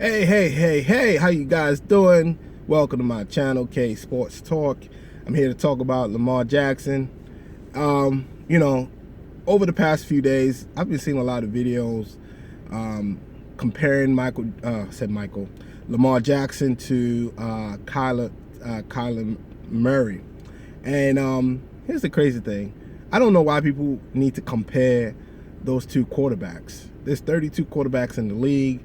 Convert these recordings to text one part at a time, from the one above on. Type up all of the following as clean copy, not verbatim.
Hey, how you guys doing? Welcome to my channel, K Sports Talk. I'm here to talk about Lamar Jackson. You know, over the past few days, I've been seeing a lot of videos comparing Lamar Jackson to Kyler Murray. And here's the crazy thing. I don't know why people need to compare those two quarterbacks. There's 32 quarterbacks in the league.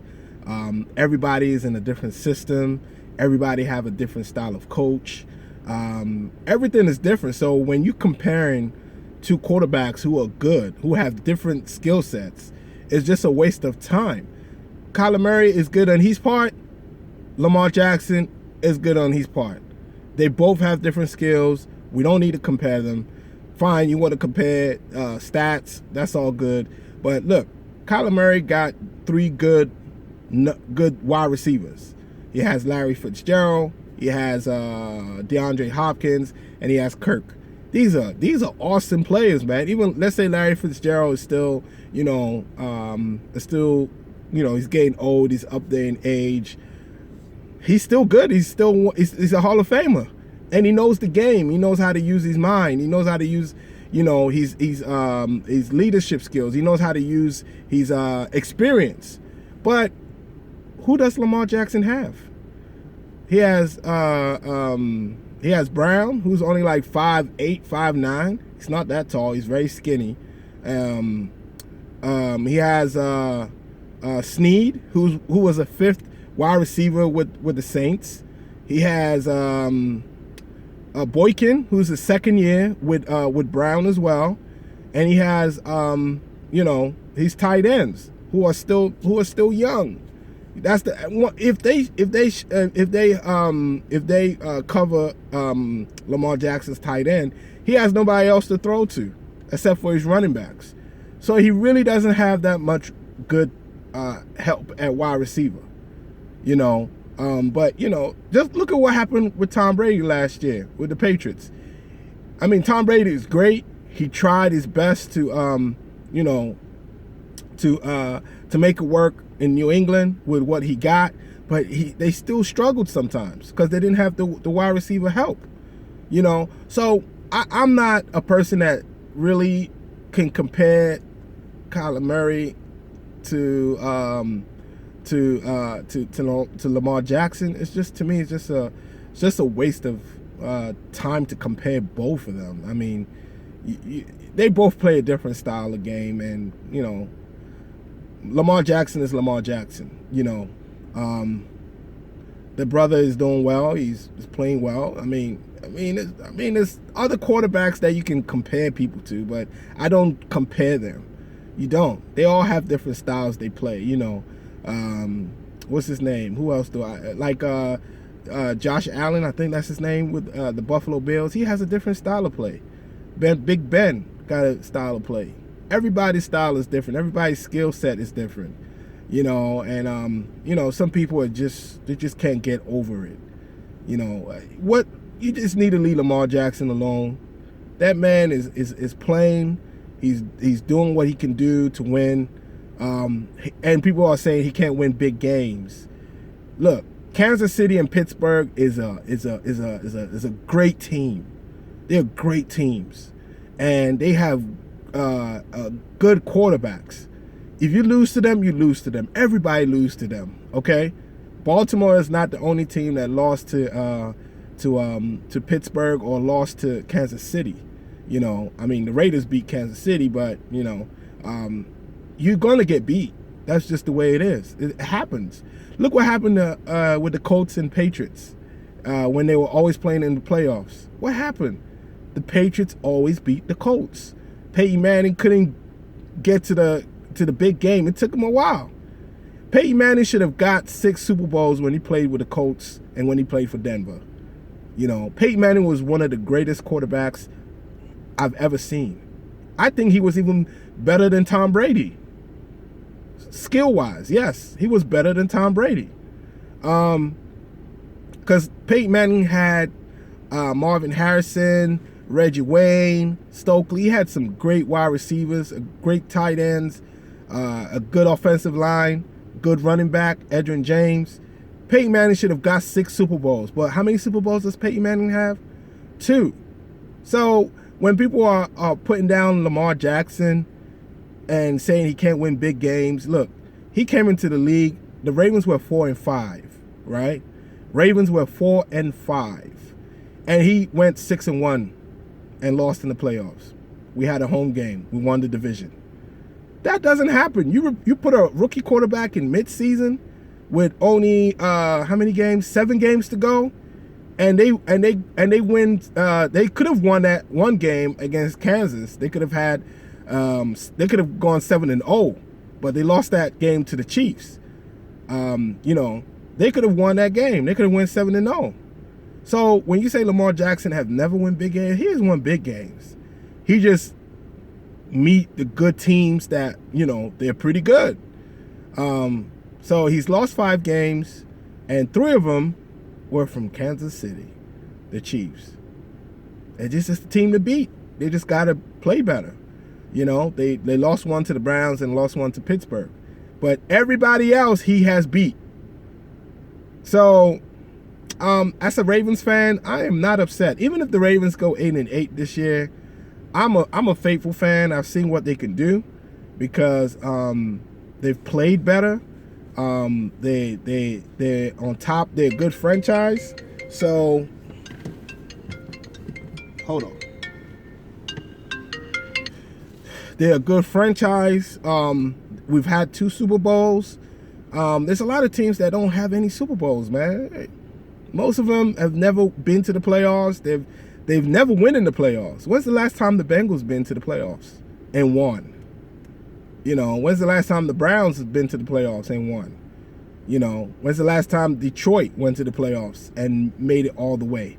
Everybody is in a different system. Everybody have a different style of coach. Everything is different. So when you're comparing two quarterbacks who are good, who have different skill sets, it's just a waste of time. Kyler Murray is good on his part. Lamar Jackson is good on his part. They both have different skills. We don't need to compare them. Fine, you want to compare stats, that's all good. But look, Kyler Murray got three good wide receivers. He has Larry Fitzgerald, he has DeAndre Hopkins, and he has Kirk. These are awesome players, man. Even let's say Larry Fitzgerald is still, he's getting old, he's up there in age. He's still good. He's a Hall of Famer, and he knows the game. He knows how to use his mind. He knows how to use, his leadership skills. He knows how to use his experience. But who does Lamar Jackson have? He has Brown, who's only like 5'8", 5'9". He's not that tall. He's very skinny. He has Snead, who was a fifth wide receiver with the Saints. He has Boykin, who's a second year with Brown as well, and he has his tight ends who are still young. That's if they cover Lamar Jackson's tight end, he has nobody else to throw to except for his running backs. So he really doesn't have that much good help at wide receiver. But just look at what happened with Tom Brady last year with the Patriots. I mean, Tom Brady is great. He tried his best to make it work in New England with what he got, but they still struggled sometimes because they didn't have the wide receiver help. So I'm not a person that really can compare Kyler Murray to Lamar Jackson. It's just, to me, it's just a waste of time to compare both of them. I mean, they both play a different style of game, and Lamar Jackson is Lamar Jackson. The brother is doing well. He's playing well. I mean, there's other quarterbacks that you can compare people to, but I don't compare them. You don't. They all have different styles they play. What's his name? Who else do I like? Josh Allen, I think that's his name, with the Buffalo Bills. He has a different style of play. Big Ben got a style of play. Everybody's style is different. Everybody's skill set is different. Some people they just can't get over it. What you just need to leave Lamar Jackson alone. That man is playing. He's doing what he can do to win. And people are saying he can't win big games. Look, Kansas City and Pittsburgh is a great team. They're great teams, and they have good quarterbacks. If you lose to them, you lose to them. Everybody lose to them. Okay, Baltimore is not the only team that lost to Pittsburgh or lost to Kansas City. I mean, the Raiders beat Kansas City, but you're gonna get beat. That's just the way it is. It happens. Look what happened with the Colts and Patriots when they were always playing in the playoffs. What happened? The Patriots always beat the Colts. Peyton Manning couldn't get to the big game. It took him a while. Peyton Manning should have got 6 Super Bowls when he played with the Colts and when he played for Denver. Peyton Manning was one of the greatest quarterbacks I've ever seen. I think he was even better than Tom Brady. Skill-wise, yes, he was better than Tom Brady. Because Peyton Manning had Marvin Harrison, Reggie Wayne, Stokely. He had some great wide receivers, great tight ends, a good offensive line, good running back, Edgerrin James. Peyton Manning should have got 6 Super Bowls. But how many Super Bowls does Peyton Manning have? 2. So when people are putting down Lamar Jackson and saying he can't win big games, look, he came into the league. The Ravens were 4-5, right? Ravens were 4-5. And he went 6-1 and lost in the playoffs. We had a home game. We won the division. That doesn't happen. You put a rookie quarterback in midseason with only how many games? 7 games to go, and they win. They could have won that one game against Kansas. They could have had. They could have gone 7-0, but they lost that game to the Chiefs. They could have won that game. They could have won 7-0. So when you say Lamar Jackson have never won big games, he has won big games. He just meet the good teams that, they're pretty good. So he's lost 5 games, and 3 of them were from Kansas City, the Chiefs. And this is the team to beat. They just got to play better. They lost 1 to the Browns and lost 1 to Pittsburgh. But everybody else he has beat. So as a Ravens fan, I am not upset. Even if the Ravens go 8-8 this year, I'm a faithful fan. I've seen what they can do because they've played better. They're on top. They're a good franchise. So hold on. They're a good franchise. We've had 2 Super Bowls. There's a lot of teams that don't have any Super Bowls, man. Most of them have never been to the playoffs. They've never won in the playoffs. When's the last time the Bengals been to the playoffs and won? When's the last time the Browns have been to the playoffs and won? When's the last time Detroit went to the playoffs and made it all the way?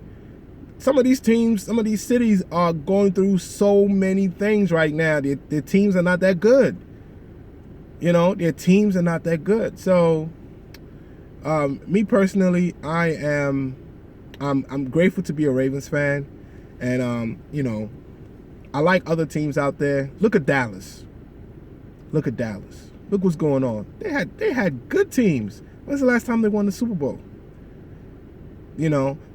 Some of these teams, some of these cities are going through so many things right now. Their teams are not that good. Their teams are not that good. So, me personally, I'm grateful to be a Ravens fan, and I like other teams out there. Look at Dallas. Look what's going on. They had good teams. When's the last time they won the Super Bowl?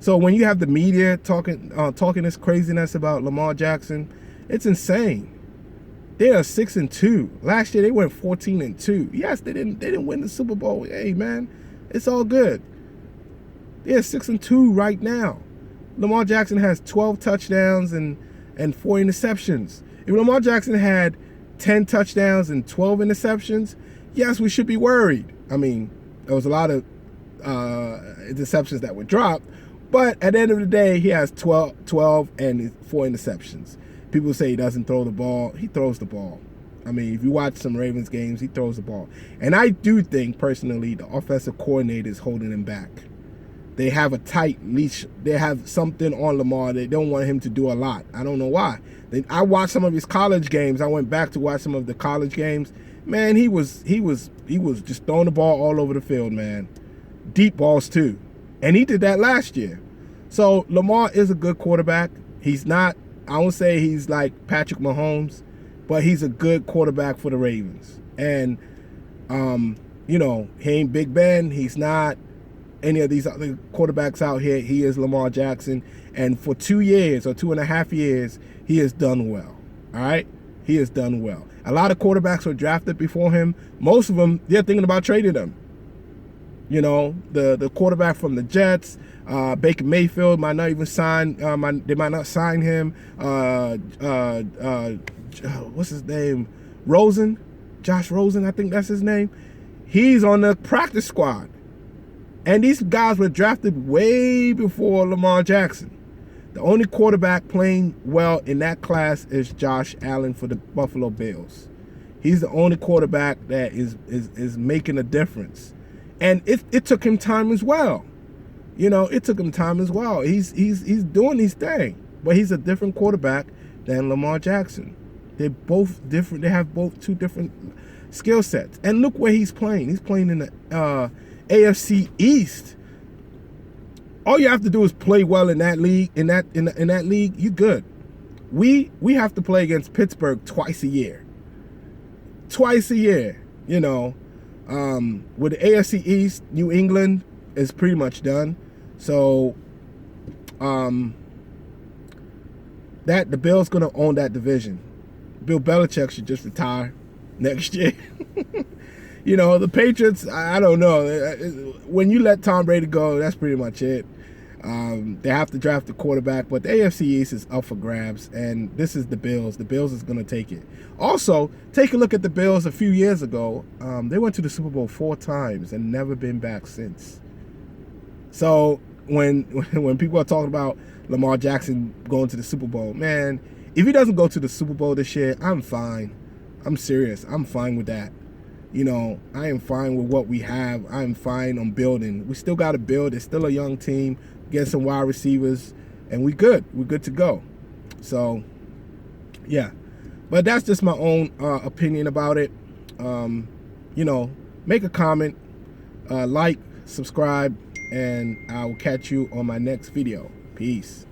So when you have the media talking this craziness about Lamar Jackson, it's insane. They are 6-2. Last year they went 14-2. Yes, they didn't win the Super Bowl. Hey man, it's all good. They're 6-2 right now. Lamar Jackson has 12 touchdowns and 4 interceptions. If Lamar Jackson had 10 touchdowns and 12 interceptions, yes, we should be worried. I mean, there was a lot of interceptions that were dropped, but at the end of the day, he has 12 and 4 interceptions. People say he doesn't throw the ball. He throws the ball. I mean, if you watch some Ravens games, he throws the ball. And I do think, personally, the offensive coordinator is holding him back. They have a tight leash. They have something on Lamar. They don't want him to do a lot. I don't know why. I watched some of his college games. I went back to watch some of the college games. Man, he was just throwing the ball all over the field, man. Deep balls, too. And he did that last year. So, Lamar is a good quarterback. He's not, I won't say he's like Patrick Mahomes, but he's a good quarterback for the Ravens. And, he ain't Big Ben. He's not any of these other quarterbacks out here. He is Lamar Jackson. And for 2 years or 2.5 years, he has done well. All right? He has done well. A lot of quarterbacks were drafted before him. Most of them, they're thinking about trading them. The quarterback from the Jets, Baker Mayfield might not even sign. They might not sign him. What's his name? Josh Rosen, I think that's his name. He's on the practice squad. And these guys were drafted way before Lamar Jackson. The only quarterback playing well in that class is Josh Allen for the Buffalo Bills. He's the only quarterback that is making a difference. And it took him time as well. It took him time as well. He's doing his thing. But he's a different quarterback than Lamar Jackson. They're both different. They have both 2 different skill sets. And look where he's playing. He's playing in the AFC East. All you have to do is play well in that league. In that league, you're good. We have to play against Pittsburgh twice a year. With the AFC East, New England is pretty much done. So that the Bills gonna own that division. Bill Belichick should just retire next year. You know, the Patriots, I don't know. When you let Tom Brady go, that's pretty much it. They have to draft a quarterback, but the AFC East is up for grabs, and this is the Bills. The Bills is going to take it. Also, take a look at the Bills a few years ago. They went to the Super Bowl 4 times and never been back since. So when people are talking about Lamar Jackson going to the Super Bowl, man, if he doesn't go to the Super Bowl this year, I'm fine. I'm serious. I'm fine with that. You know, I am fine with what we have. I am fine on building. We still got to build. It's still a young team. Get some wide receivers, and we good. We're good to go. So, yeah. But that's just my own opinion about it. You know, make a comment, like, subscribe, and I will catch you on my next video. Peace.